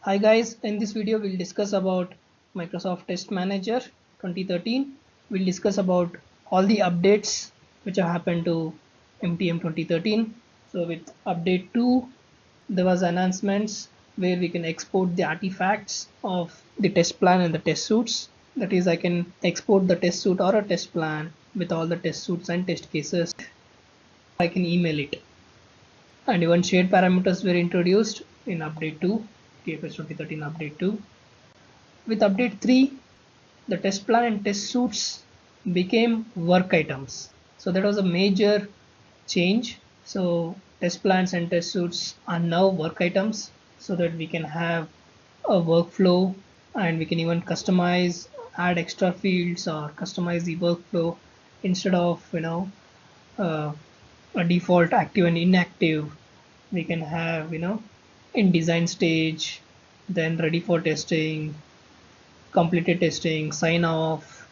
Hi guys, in this video we'll discuss about Microsoft Test Manager 2013. We'll discuss about all the updates which have happened to MTM 2013. So with update 2, there was announcements where we can export the artifacts of the test plan and the test suits. That is, I can export the test suite or a test plan with all the test suits and test cases. I can email it. And even shared parameters were introduced in update 2, TFS 2013 update 2. With update 3, the test plan and test suits became work items. So that was a major change. So test plans and test suits are now work items so that we can have a workflow and we can even customize, add extra fields or customize the workflow instead of uh, a default active and inactive. We can have in design stage, then ready for testing, completed testing, sign off,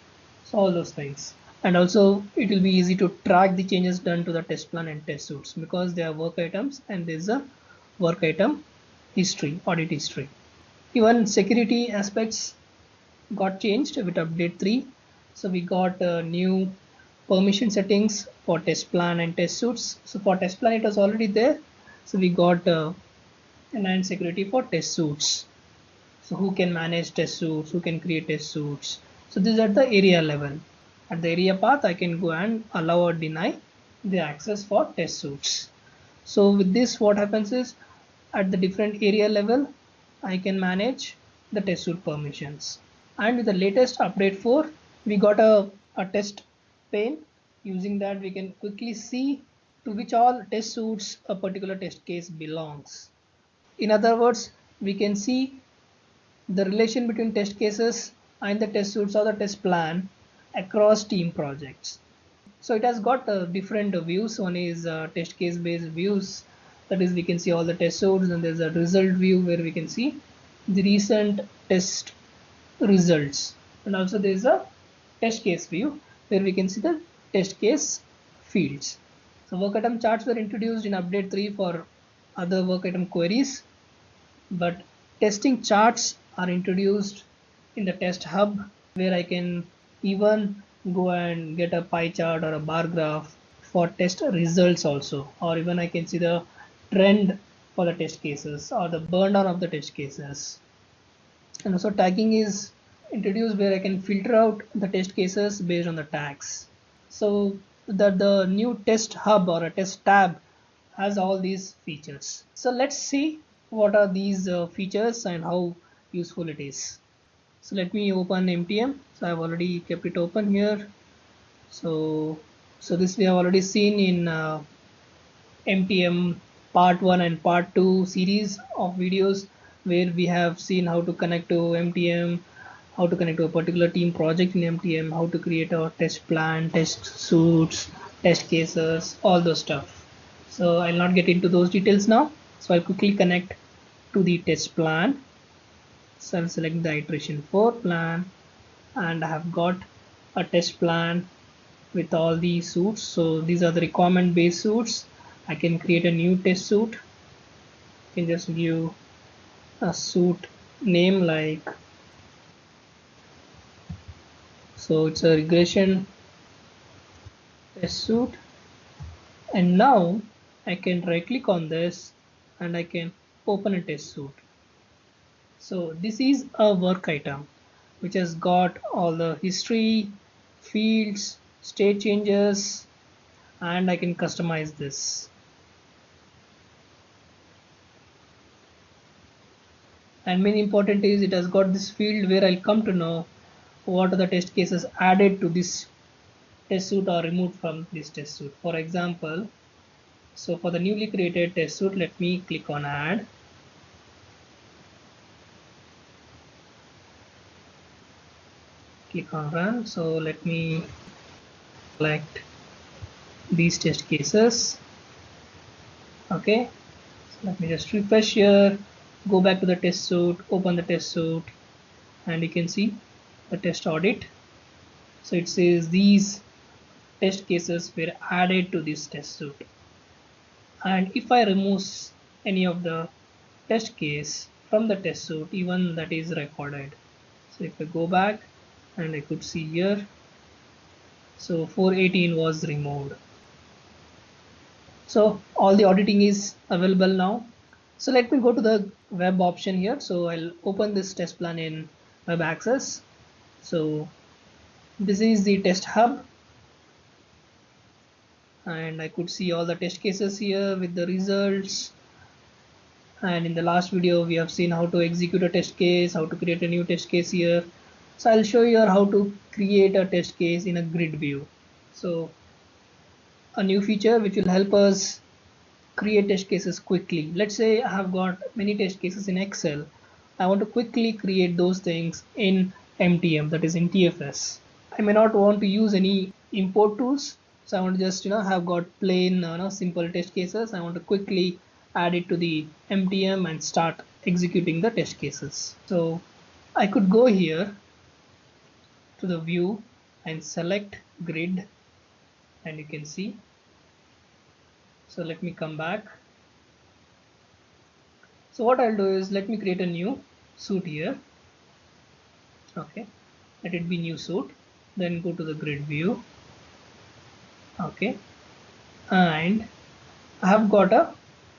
so all those things. And also it will be easy to track the changes done to the test plan and test suits because they are work items and there's a work item history, audit history. Even security aspects got changed with update 3. So we got new permission settings for test plan and test suits. So for test plan it was already there, so we got enhanced security for test suits. So who can manage test suits, who can create test suits. So this is at the area level. At the area path I can go and allow or deny the access for test suits. So with this what happens is at the different area level I can manage the test suite permissions. And with the latest update 4 we got a test pane. Using that we can quickly see to which all test suits a particular test case belongs. In other words, we can see the relation between test cases and the test suits or the test plan across team projects. So it has got different views. One is test case based views, that is we can see all the test suits, and there's a result view where we can see the recent test results, and also there is a test case view where we can see the test case fields. So work item charts were introduced in update 3 for other work item queries, but testing charts are introduced in the test hub where I can even go and get a pie chart or a bar graph for test results also, or even I can see the trend for the test cases or the burn down of the test cases. And also tagging is introduced where I can filter out the test cases based on the tags. So that the new test hub or a test tab has all these features. So let's see what are these features and how useful it is. So let me open MTM. So I've already kept it open here. So this we have already seen in MTM part 1 and part 2 series of videos where we have seen how to connect to MTM, how to connect to a particular team project in MTM, how to create a test plan, test suits, test cases, all those stuff. So I'll not get into those details now. So I'll quickly connect to the test plan. So I'll select the iteration 4 plan and I have got a test plan with all these suits. So these are the requirement based suits. I can create a new test suit. I can just give a suit name like, so it's a regression test suit, and now I can right click on this and I can open a test suit. So this is a work item which has got all the history, fields, state changes, and I can customize this. And main important is it has got this field where I'll come to know what are the test cases added to this test suite or removed from this test suite. For example, so for the newly created test suite, let me click on add. Click on run. So let me select these test cases. Okay, so let me just refresh here, go back to the test suite, open the test suite, and you can see the test audit. So it says these test cases were added to this test suite, and if I remove any of the test case, from the test suite, even that is recorded. So if I go back and I could see here, so 418 was removed. So all the auditing is available now. So let me go to the web option here. So I'll open this test plan in web access. So this is the test hub, and I could see all the test cases here with the results. And in the last video we have seen how to execute a test case, how to create a new test case here. So I'll show you how to create a test case in a grid view. So a new feature which will help us create test cases quickly. Let's say I have got many test cases in Excel. I want to quickly create those things in MTM, that is in TFS. I may not want to use any import tools, so I want to just have got plain simple test cases. I want to quickly add it to the MTM and start executing the test cases. So I could go here to the view and select grid, and you can see. So let me come back. So what I'll do is, let me create a new suite here. Okay, let it be new suite. Then go to the grid view. Okay, and I have got a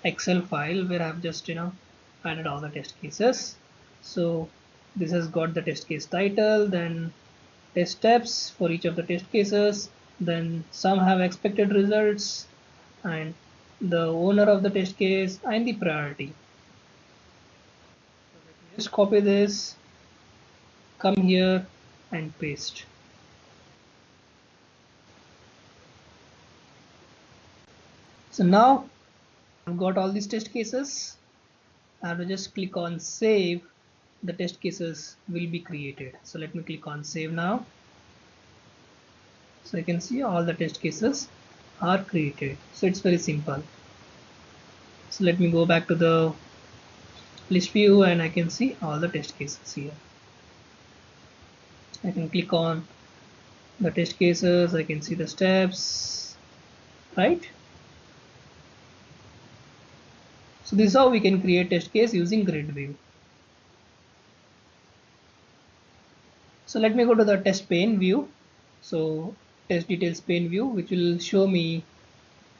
Excel file where I have just added all the test cases. So this has got the test case title, then test steps for each of the test cases, then some have expected results, and the owner of the test case, and the priority. So let me just copy this, come here and paste. So now I've got all these test cases. I have to just click on save. The test cases will be created. So let me click on save now. So you can see all the test cases are created. So it's very simple. So let me go back to the list view and I can see all the test cases here. I can click on the test cases, I can see the steps, right? So this is how we can create test case using grid view. So let me go to the test pane view. So test details pane view, which will show me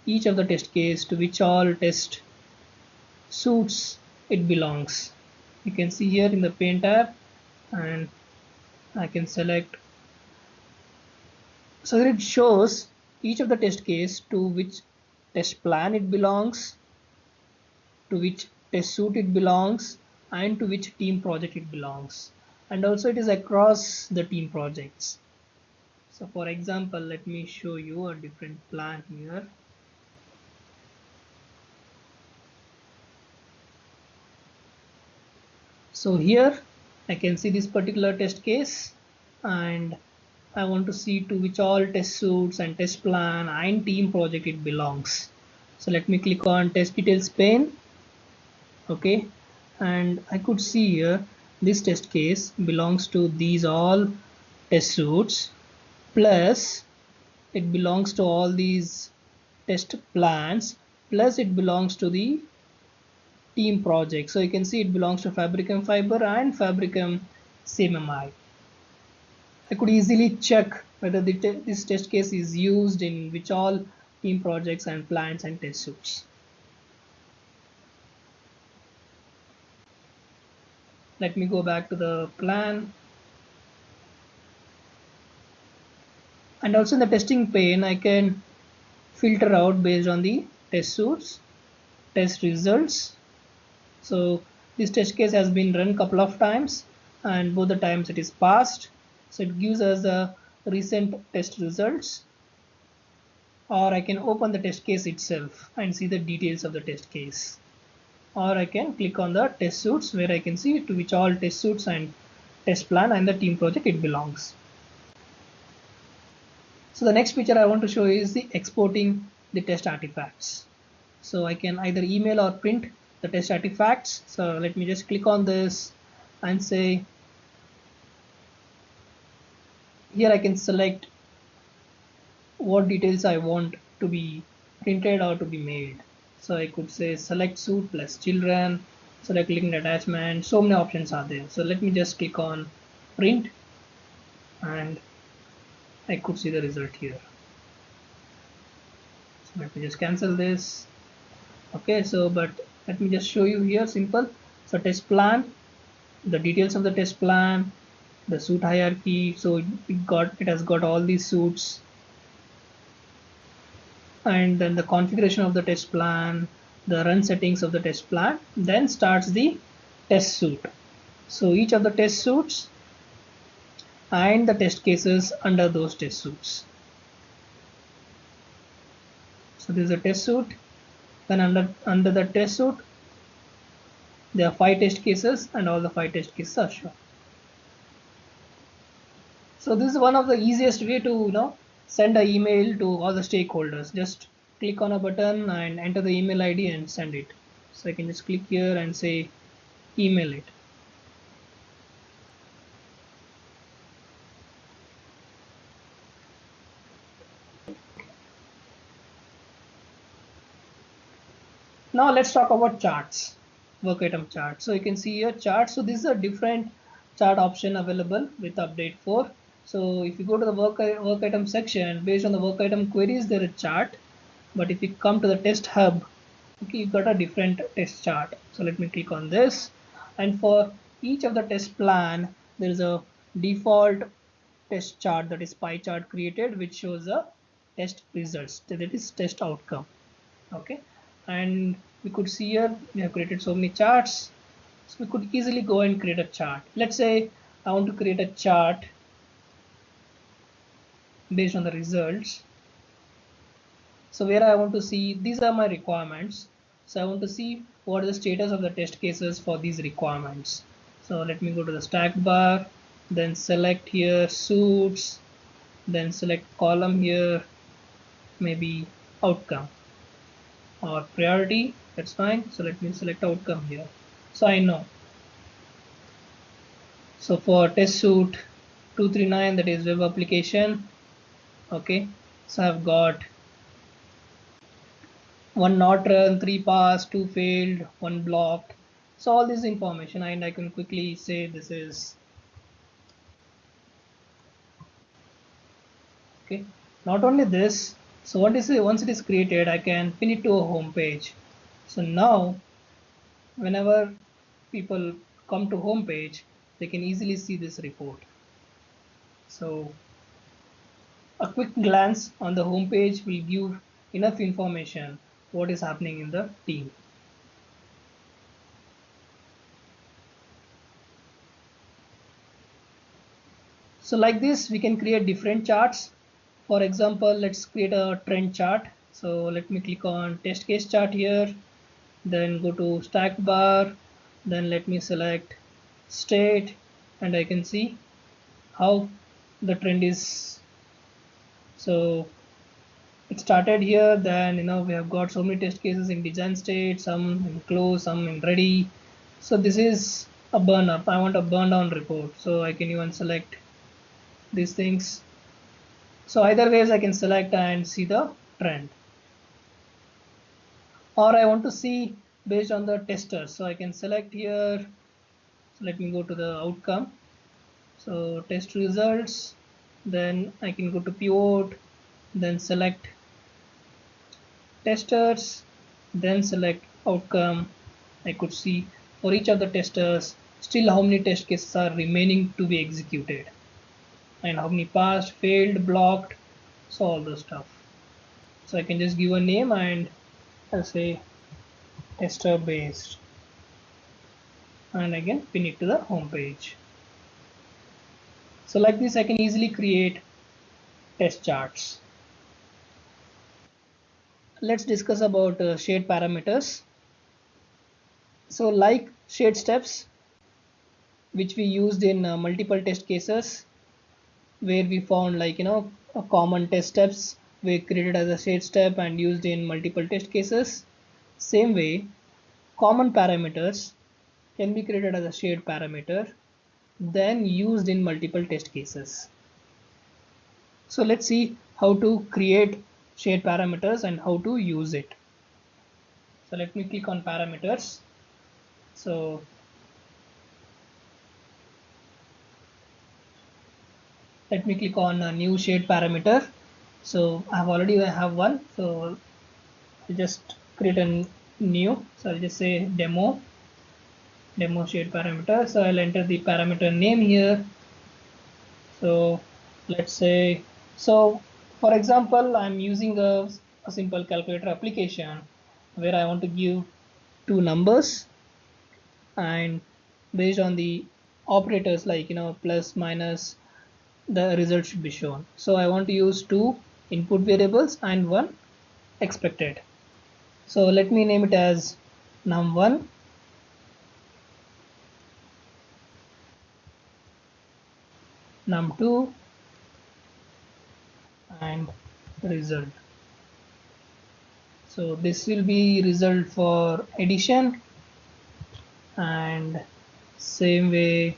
each of the test case to which all test suites it belongs. You can see here in the pane tab, and I can select. So it shows each of the test case to which test plan it belongs, to which test suite it belongs, and to which team project it belongs. And also it is across the team projects. So for example, let me show you a different plan here. So here I can see this particular test case, and I want to see to which all test suites and test plan and team project it belongs. So let me click on test details pane. Okay, and I could see here this test case belongs to these all test suites, plus it belongs to all these test plans, plus it belongs to the team project. So you can see it belongs to Fabricam Fiber and Fabricam CMMI. I could easily check whether this test case is used in which all team projects and plans and test suites. Let me go back to the plan. And also in the testing pane, I can filter out based on the test suites, test results. So this test case has been run a couple of times, and both the times it is passed. So it gives us the recent test results. Or I can open the test case itself and see the details of the test case. Or I can click on the test suites, where I can see to which all test suites and test plan and the team project it belongs. So the next feature I want to show is the exporting the test artifacts. So I can either email or print the test artifacts. So let me just click on this and say, here I can select what details I want to be printed or to be mailed. So I could say select suite plus children, So like clicking attachment, so many options are there. So let me just click on print and I could see the result here. So let me just cancel this. Okay, so but let me just show you here simple. So test plan, the details of the test plan, the suit hierarchy. So it has got all these suits, and then the configuration of the test plan, the run settings of the test plan, then starts the test suite. So each of the test suites and the test cases under those test suites. So this is a test suite. Then under the test suite, there are 5 test cases and all the 5 test cases are shown. So this is one of the easiest way to send an email to all the stakeholders. Just click on a button and enter the email ID and send it. So I can just click here and say email it. Now let's talk about charts, work item chart. So you can see here chart. So this is a different chart option available with update 4. So if you go to the work item section, based on the work item queries, there is a chart. But if you come to the test hub, okay, you've got a different test chart. So let me click on this. And for each of the test plan, there is a default test chart, that is pie chart created, which shows the test results, that is test outcome. Okay, and we could see here we have created so many charts, so we could easily go and create a chart. Let's say I want to create a chart based on the results. So where I want to see, these are my requirements, so I want to see what is the status of the test cases for these requirements. So let me go to the stack bar, then select here suits, then select column here, maybe outcome or priority, that's fine. So let me select outcome here, so I know. So for test suite 239, that is web application, okay, so I've got 1 not run, 3 passed, 2 failed, 1 blocked. So all this information, and I can quickly say this is okay. Not only this, so once it is created, I can pin it to a home page. So now whenever people come to home page, they can easily see this report. So a quick glance on the home page will give enough information what is happening in the team. So like this, we can create different charts. For example, let's create a trend chart. So let me click on test case chart here, then go to stack bar, then let me select state, and I can see how the trend is. So it started here, then we have got so many test cases in design state, some in close, some in ready. So this is a burn up. I want a burn down report, so I can even select these things. So either ways I can select and see the trend, or I want to see based on the testers, so I can select here. So let me go to the outcome, so test results, then I can go to pivot, then select testers, then select outcome. I could see for each of the testers still how many test cases are remaining to be executed and how many passed, failed, blocked, so all those stuff. So I can just give a name and I'll say tester based, and again pin it to the home page. So like this I can easily create test charts. Let's discuss about shared parameters. So like shared steps, which we used in multiple test cases, where we found a common test steps we created as a shared step and used in multiple test cases. Same way, common parameters can be created as a shared parameter, then used in multiple test cases. So let's see how to create shared parameters and how to use it. So let me click on parameters. So let me click on a new shade parameter. So I have one, so I'll just create a new. So I'll just say demo shade parameter. So I'll enter the parameter name here. So let's say, so for example, I'm using a simple calculator application where I want to give two numbers, and based on the operators like plus minus, the result should be shown. So I want to use two input variables and one expected. So let me name it as num1, num2, and result. So this will be result for addition, and same way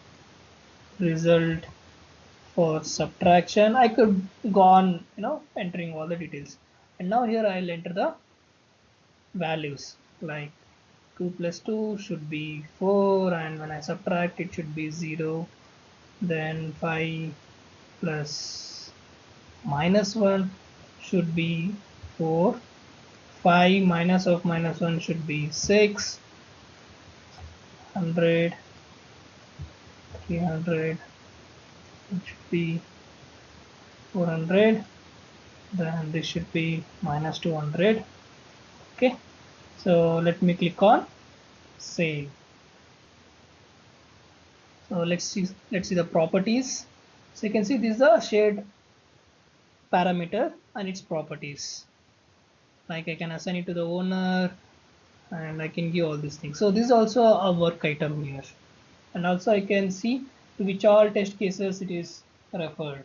result for subtraction. I could go on entering all the details, and now here I'll enter the values like 2 plus 2 should be 4, and when I subtract it should be 0. Then 5 plus minus 1 should be 4. 5 minus of minus 1 should be 6. 100, 300, it should be 400. Then this should be minus 200. Okay, so let me click on save. So let's see the properties. So you can see this is a shade parameter and its properties. Like I can assign it to the owner, and I can give all these things. So this is also a work item here, and also I can see to which all test cases it is referred.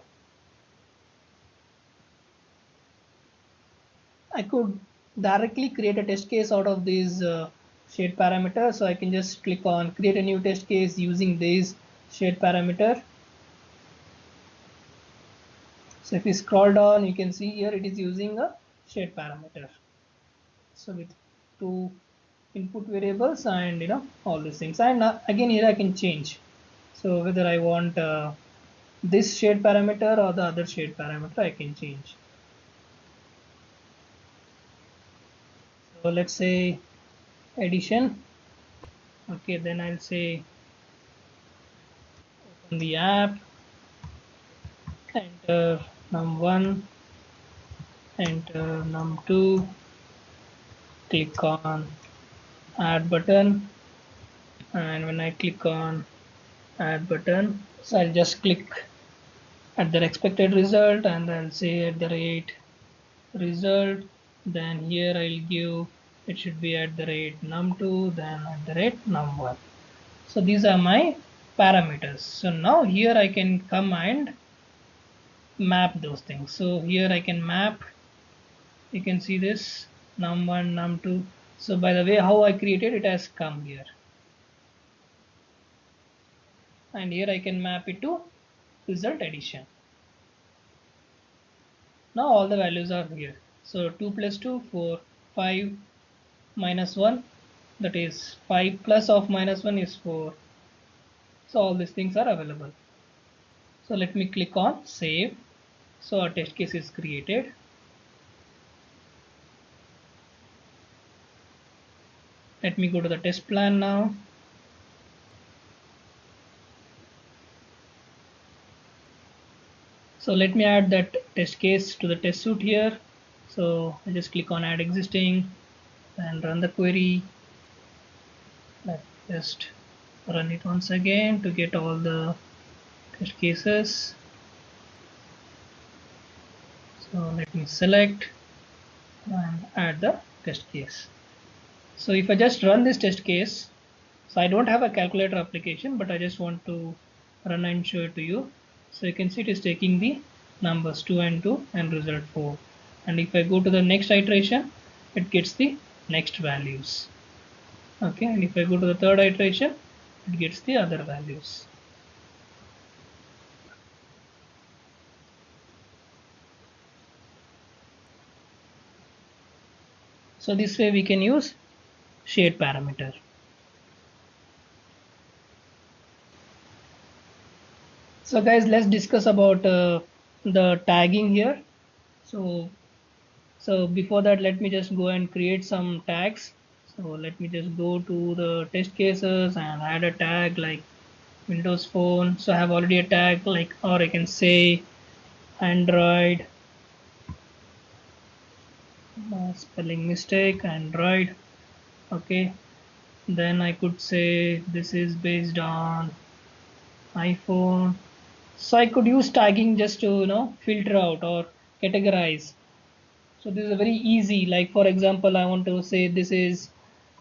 I could directly create a test case out of these shade parameter. So I can just click on create a new test case using this shade parameter. So if you scroll down, you can see here it is using a shade parameter. So with two input variables and all these things, and again here I can change. So whether I want this shade parameter or the other shade parameter, I can change. So let's say addition. Okay, then I'll say open the app, enter num1, enter num2, click on add button, and when I click on add button, so I'll just click at the expected result, and I'll say at the rate result. Then here I'll give it should be at the rate num2, then at the rate num1. So these are my parameters. So now here I can come and map those things. So here I can map, you can see this num1, num2. So by the way how I created it has come here, and here I can map it to result addition. Now all the values are here. So 2 plus 2, 4, 5 minus 1, that is 5 plus of minus 1 is 4. So all these things are available. So let me click on save. So our test case is created. Let me go to the test plan now. So let me add that test case to the test suite here. So I just click on add existing and run the query. Let's just run it once again to get all the test cases. So let me select and add the test case. So if I just run this test case, so I don't have a calculator application, but I just want to run and show it to you. So you can see it is taking the numbers 2 and 2 and result 4. And if I go to the next iteration, it gets the next values. Okay, and if I go to the third iteration, it gets the other values. So this way we can use shade parameter. So guys, let's discuss about the tagging here. So before that, let me just go and create some tags. So let me just go to the test cases and add a tag like Windows Phone. So I have already a tag like, or I can say Android, spelling mistake, Android. Okay, then I could say this is based on iPhone. So I could use tagging just to filter out or categorize. So this is a very easy, like for example, I want to say this is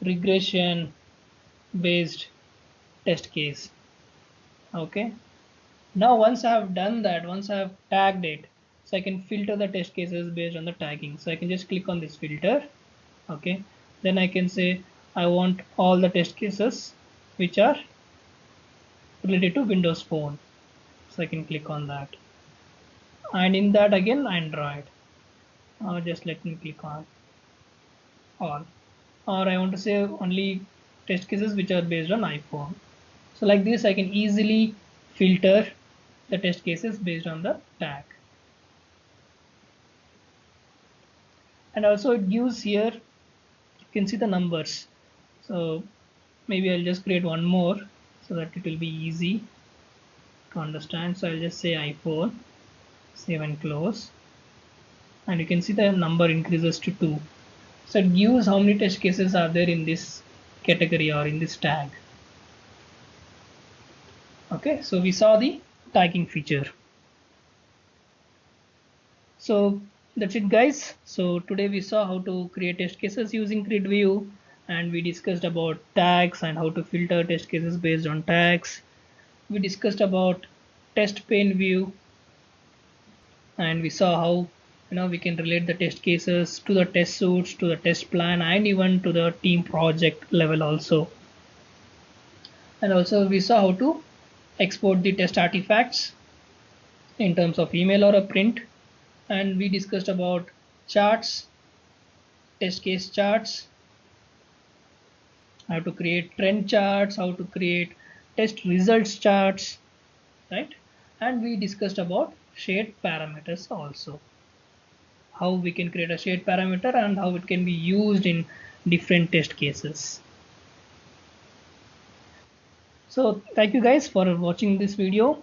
regression based test case. Okay, now once I have done that, once I have tagged it, so I can filter the test cases based on the tagging. So I can just click on this filter. Okay, then I can say I want all the test cases which are related to Windows Phone. So I can click on that, and in that again Android. Just let me click on all, or I want to say only test cases which are based on iPhone. So like this I can easily filter the test cases based on the tag. And also it gives here, you can see the numbers. So maybe I'll just create one more so that it will be easy to understand. So I'll just say iPhone, save and close, and you can see the number increases to 2. So it gives how many test cases are there in this category or in this tag. Okay, so we saw the tagging feature. So that's it guys. So today we saw how to create test cases using GridView, and we discussed about tags and how to filter test cases based on tags. We discussed about test pane view, and we saw how we can relate the test cases to the test suits, to the test plan, and even to the team project level also. And also we saw how to export the test artifacts in terms of email or a print. And we discussed about charts, test case charts, how to create trend charts, how to create test results charts, right? And we discussed about shared parameters also, how we can create a shared parameter and how it can be used in different test cases. So thank you guys for watching this video.